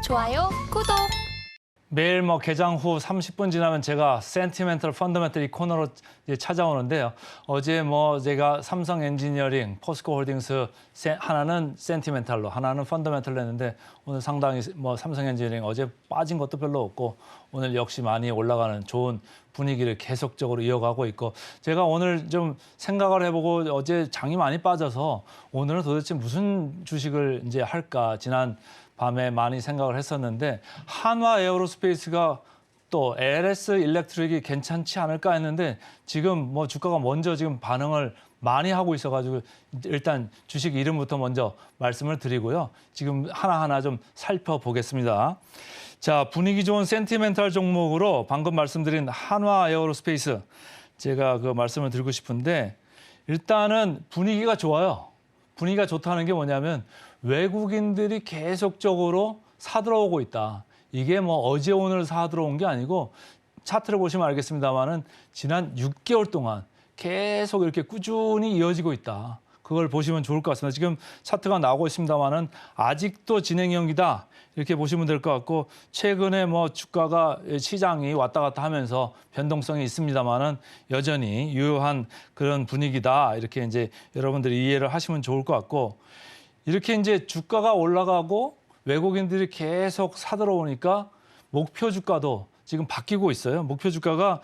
좋아요, 구독. 매일 개장 후 30분 지나면 제가 센티멘털 펀더멘털 이 코너로 이제 찾아오는데요. 어제 제가 삼성 엔지니어링, 포스코 홀딩스 하나는 센티멘털로, 하나는 펀더멘털로 했는데 오늘 상당히 삼성 엔지니어링 어제 빠진 것도 별로 없고 오늘 역시 많이 올라가는 좋은 분위기를 계속적으로 이어가고 있고, 제가 오늘 좀 생각을 해보고 어제 장이 많이 빠져서 오늘은 도대체 무슨 주식을 이제 할까 지난 밤에 많이 생각을 했었는데, 한화 에어로스페이스가 또 LS 일렉트릭이 괜찮지 않을까 했는데 지금 주가가 먼저 지금 반응을 많이 하고 있어가지고 일단 주식 이름부터 먼저 말씀을 드리고요. 지금 하나하나 좀 살펴보겠습니다. 자, 분위기 좋은 센티멘탈 종목으로 방금 말씀드린 한화 에어로스페이스 제가 그 말씀을 드리고 싶은데, 일단은 분위기가 좋아요. 분위기가 좋다는 게 뭐냐면 외국인들이 계속적으로 사들어오고 있다. 이게 어제 오늘 사들어온 게 아니고 차트를 보시면 알겠습니다만은 지난 6개월 동안 계속 이렇게 꾸준히 이어지고 있다. 그걸 보시면 좋을 것 같습니다. 지금 차트가 나오고 있습니다만은 아직도 진행형이다. 이렇게 보시면 될 것 같고, 최근에 주가가 시장이 왔다 갔다 하면서 변동성이 있습니다만은 여전히 유효한 그런 분위기다. 이렇게 이제 여러분들이 이해를 하시면 좋을 것 같고, 이렇게 이제 주가가 올라가고 외국인들이 계속 사들어오니까 목표 주가도 지금 바뀌고 있어요. 목표 주가가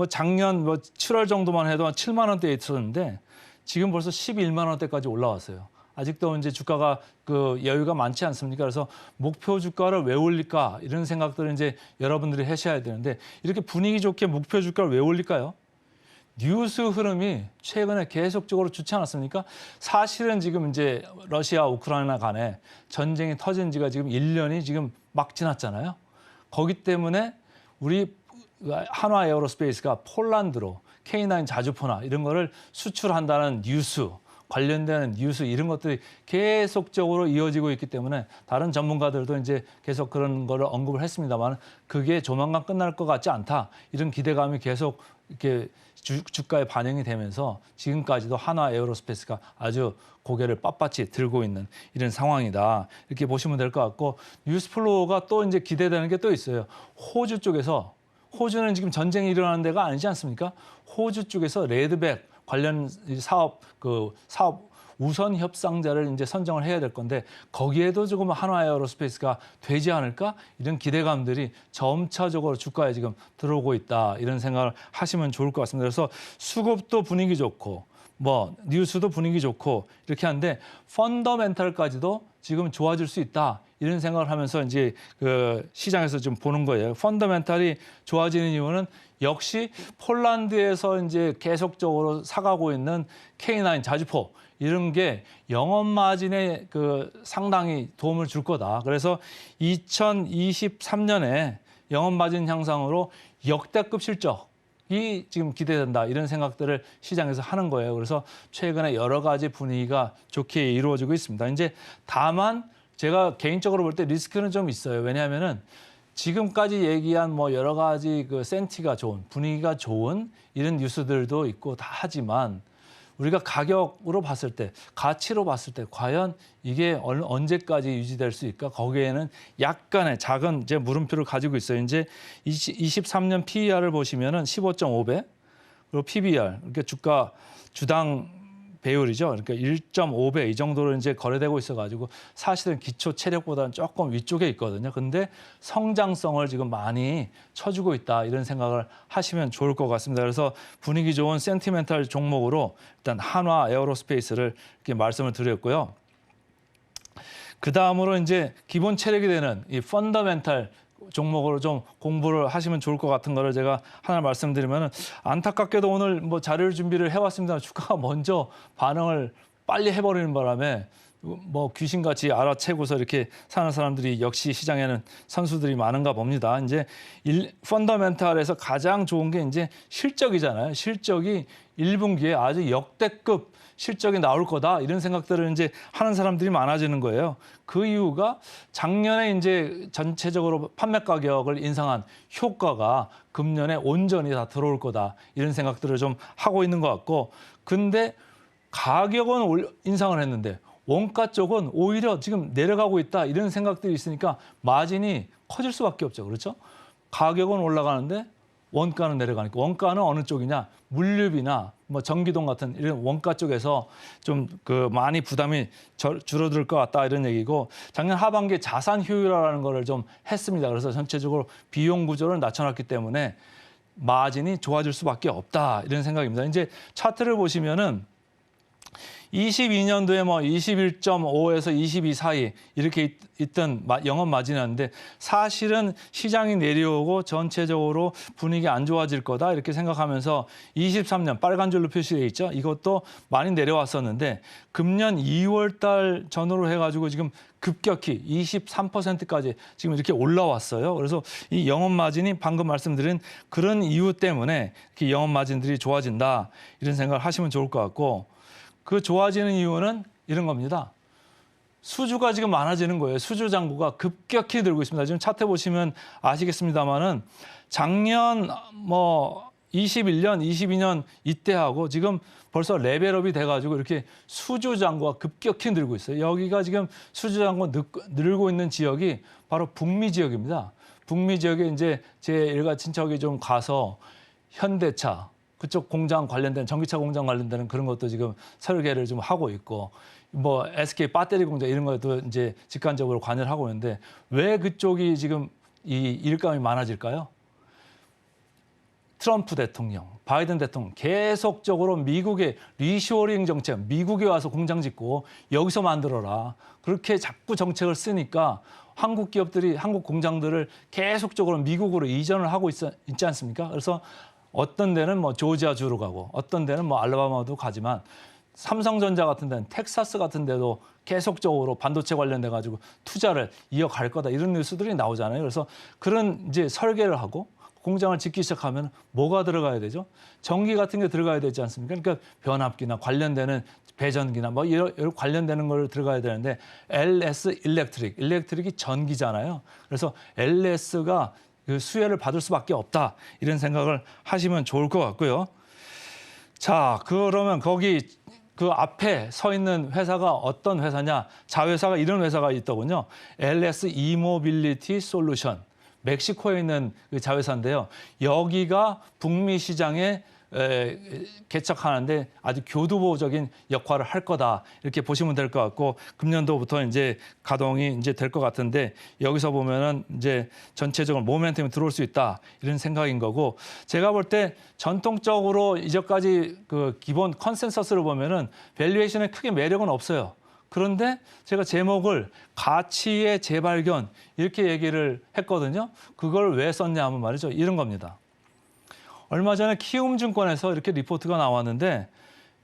작년 7월 정도만 해도 한 7만 원대에 있었는데 지금 벌써 11만 원대까지 올라왔어요. 아직도 이제 주가가 그 여유가 많지 않습니까? 그래서 목표 주가를 왜 올릴까 이런 생각들을 이제 여러분들이 하셔야 되는데, 이렇게 분위기 좋게 목표 주가를 왜 올릴까요? 뉴스 흐름이 최근에 계속적으로 좋지 않았습니까? 사실은 지금 이제 러시아 우크라이나 간에 전쟁이 터진 지가 지금 1년이 지금 막 지났잖아요. 거기 때문에 우리 한화 에어로스페이스가 폴란드로 K9 자주포나 이런 거를 수출한다는 뉴스, 관련되는 뉴스 이런 것들이 계속적으로 이어지고 있기 때문에 다른 전문가들도 이제 계속 그런 거를 언급을 했습니다만, 그게 조만간 끝날 것 같지 않다. 이런 기대감이 계속 이렇게 주가에 반영이 되면서 지금까지도 한화 에어로스페이스가 아주 고개를 빳빳이 들고 있는 이런 상황이다. 이렇게 보시면 될 것 같고, 뉴스플로우가 또 이제 기대되는 게 또 있어요. 호주 쪽에서, 호주는 지금 전쟁이 일어나는 데가 아니지 않습니까? 호주 쪽에서 레드백 관련 사업 우선 협상자를 이제 선정을 해야 될 건데, 거기에도 조금 한화 에어로스페이스가 되지 않을까? 이런 기대감들이 점차적으로 주가에 지금 들어오고 있다. 이런 생각을 하시면 좋을 것 같습니다. 그래서 수급도 분위기 좋고, 뉴스도 분위기 좋고 이렇게 하는데 펀더멘탈까지도 지금 좋아질 수 있다. 이런 생각을 하면서 이제 그 시장에서 좀 보는 거예요. 펀더멘탈이 좋아지는 이유는 역시 폴란드에서 이제 계속적으로 사가고 있는 K9 자주포 이런 게 영업 마진에 상당히 도움을 줄 거다. 그래서 2023년에 영업 마진 향상으로 역대급 실적이 지금 기대된다. 이런 생각들을 시장에서 하는 거예요. 그래서 최근에 여러 가지 분위기가 좋게 이루어지고 있습니다. 이제 다만 제가 개인적으로 볼 때 리스크는 좀 있어요. 왜냐하면은 지금까지 얘기한 여러 가지 센티가 좋은, 분위기가 좋은 이런 뉴스들도 있고 다 하지만, 우리가 가격으로 봤을 때, 가치로 봤을 때 과연 이게 언제까지 유지될 수 있을까? 거기에는 약간의 작은 이제 물음표를 가지고 있어요. 이제 23년 PER을 보시면은 15.5배, 그리고 PBR, 그러니까 주당 배율이죠. 그러니까 1.5배 이 정도로 이제 거래되고 있어가지고 사실은 기초 체력보다는 조금 위쪽에 있거든요. 근데 성장성을 지금 많이 쳐주고 있다. 이런 생각을 하시면 좋을 것 같습니다. 그래서 분위기 좋은 센티멘탈 종목으로 일단 한화 에어로스페이스를 이렇게 말씀을 드렸고요. 그 다음으로 이제 기본 체력이 되는 이 펀더멘탈 종목으로 좀 공부를 하시면 좋을 것 같은 거를 제가 하나 말씀드리면은, 안타깝게도 오늘 자료를 준비를 해왔습니다. 주가가 먼저 반응을 빨리 해버리는 바람에 귀신같이 알아채고서 이렇게 사는 사람들이 역시 시장에는 선수들이 많은가 봅니다. 이제 펀더멘탈에서 가장 좋은 게 이제 실적이잖아요. 실적이 1분기에 아주 역대급 실적이 나올 거다 이런 생각들을 이제 하는 사람들이 많아지는 거예요. 그 이유가 작년에 이제 전체적으로 판매 가격을 인상한 효과가 금년에 온전히 다 들어올 거다 이런 생각들을 좀 하고 있는 것 같고, 근데 가격은 인상을 했는데 원가 쪽은 오히려 지금 내려가고 있다 이런 생각들이 있으니까 마진이 커질 수밖에 없죠. 그렇죠? 가격은 올라가는데 원가는 내려가니까 원가는 어느 쪽이냐? 물류비나 뭐 전기동 같은 이런 원가 쪽에서 좀 그 많이 부담이 줄어들 것 같다 이런 얘기고 작년 하반기에 자산 효율화라는 거를 좀 했습니다. 그래서 전체적으로 비용 구조를 낮춰놨기 때문에 마진이 좋아질 수밖에 없다 이런 생각입니다. 이제 차트를 보시면은 22년도에 뭐 21.5에서 22 사이 이렇게 있던 영업 마진이었는데 사실은 시장이 내려오고 전체적으로 분위기 안 좋아질 거다 이렇게 생각하면서 23년 빨간 줄로 표시되어 있죠. 이것도 많이 내려왔었는데 금년 2월 달 전후로 해가지고 지금 급격히 23%까지 지금 이렇게 올라왔어요. 그래서 이 영업 마진이 방금 말씀드린 그런 이유 때문에 이렇게 영업 마진들이 좋아진다 이런 생각을 하시면 좋을 것 같고 그 좋아지는 이유는 이런 겁니다. 수주가 지금 많아지는 거예요. 수주 잔고가 급격히 늘고 있습니다. 지금 차트 보시면 아시겠습니다만은 작년 뭐 21년, 22년 이때하고 지금 벌써 레벨업이 돼가지고 이렇게 수주 잔고가 급격히 늘고 있어요. 여기가 지금 수주 잔고 늘고 있는 지역이 바로 북미 지역입니다. 북미 지역에 이제 제 일가 친척이 좀 가서 현대차 그쪽 공장 관련된 전기차 공장 관련되는 그런 것도 지금 설계를 좀 하고 있고 뭐 SK 배터리 공장 이런 것도 이제 직간접으로 관여를 하고 있는데 왜 그쪽이 지금 이 일감이 많아질까요? 트럼프 대통령, 바이든 대통령 계속적으로 미국의 리쇼어링 정책, 미국에 와서 공장 짓고 여기서 만들어라. 그렇게 자꾸 정책을 쓰니까 한국 기업들이 한국 공장들을 계속적으로 미국으로 이전을 하고 있지 않습니까? 그래서 어떤 데는 뭐 조지아주로 가고 어떤 데는 뭐 알라바마도 가지만 삼성전자 같은 데는 텍사스 같은 데도 계속적으로 반도체 관련돼 가지고 투자를 이어갈 거다 이런 뉴스들이 나오잖아요. 그래서 그런 이제 설계를 하고 공장을 짓기 시작하면 뭐가 들어가야 되죠? 전기 같은 게 들어가야 되지 않습니까? 그러니까 변압기나 관련되는 배전기나 뭐 이런 관련되는 걸 들어가야 되는데 LS 일렉트릭이 전기잖아요. 그래서 LS가 그 수혜를 받을 수밖에 없다 이런 생각을 하시면 좋을 것 같고요. 자, 그러면 거기 그 앞에 서 있는 회사가 어떤 회사냐? 자회사가 이런 회사가 있더군요. LS 이모빌리티 솔루션. 멕시코에 있는 그 자회사인데요. 여기가 북미 시장에 개척하는데 아주 교두보적인 역할을 할 거다 이렇게 보시면 될 것 같고 금년도부터 이제 가동이 이제 될 것 같은데 여기서 보면은 이제 전체적으로 모멘텀이 들어올 수 있다 이런 생각인 거고 제가 볼 때 전통적으로 이제까지 그 기본 컨센서스를 보면은 밸류에이션에 크게 매력은 없어요. 그런데 제가 제목을 가치의 재발견 이렇게 얘기를 했거든요. 그걸 왜 썼냐 하면 말이죠. 이런 겁니다. 얼마 전에 키움증권에서 이렇게 리포트가 나왔는데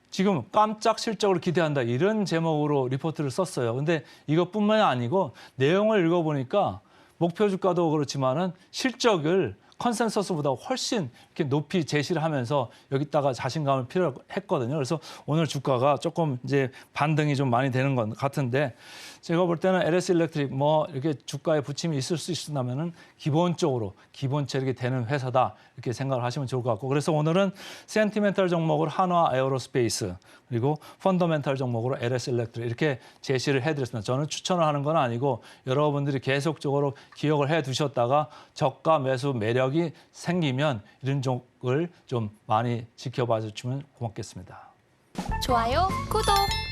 지금 깜짝 실적을 기대한다 이런 제목으로 리포트를 썼어요. 근데 이것뿐만이 아니고 내용을 읽어보니까 목표 주가도 그렇지만은 실적을 컨센서스보다 훨씬 이렇게 높이 제시를 하면서 여기다가 자신감을 필요했거든요. 그래서 오늘 주가가 조금 이제 반등이 좀 많이 되는 것 같은데 제가 볼 때는 LS 일렉트릭 뭐 이렇게 주가에 부침이 있을 수 있다면은 기본적으로 기본 체력이 되는 회사다 이렇게 생각을 하시면 좋을 것 같고 그래서 오늘은 센티멘탈 종목으로 한화 에어로스페이스 그리고 펀더멘탈 종목으로 LS 일렉트릭 이렇게 제시를 해드렸습니다. 저는 추천을 하는 건 아니고 여러분들이 계속적으로 기억을 해두셨다가 저가 매수 매력이 생기면 이런 종목을 좀 많이 지켜봐 주시면 고맙겠습니다. 좋아요, 구독!